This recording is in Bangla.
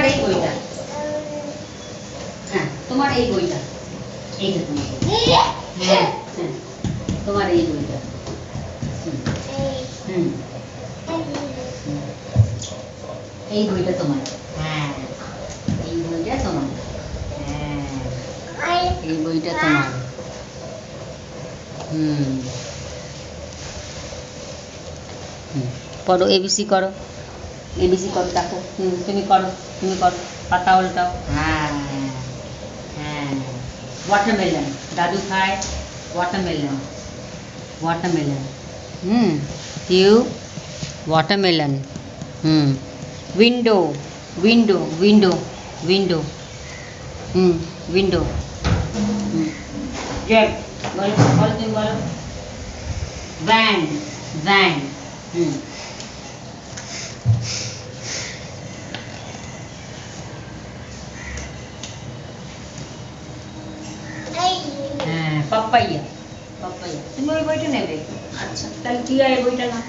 এই বইটা, হ্যাঁ তোমার এই বইটা, এইটা তোমার বই। হ্যাঁ হ্যাঁ তোমার এই বইটা। হুম এই বইটা তোমার। হ্যাঁ এই বইটা তোমার। হ্যাঁ এই বইটা তোমার। হুম হুম পড়ো, এবিসি করো, এবিসি করো, দেখো। তুমি করো, তুমি করো, পাতা উল্টাও। হ্যাঁ হ্যাঁ ওয়াটারমেলন, দাদু খায় watermelon, watermelon. You watermelon. Hmm window, window, window, window. Window. Jet, বলো বলো তুমি বলো। Van, van. হুম হ্যাঁ পাপ্পাইয়া, পাপ্পাইয়া। তুমি ওই বইটা নেবে? আচ্ছা তাহলে কি আর এই বইটা না।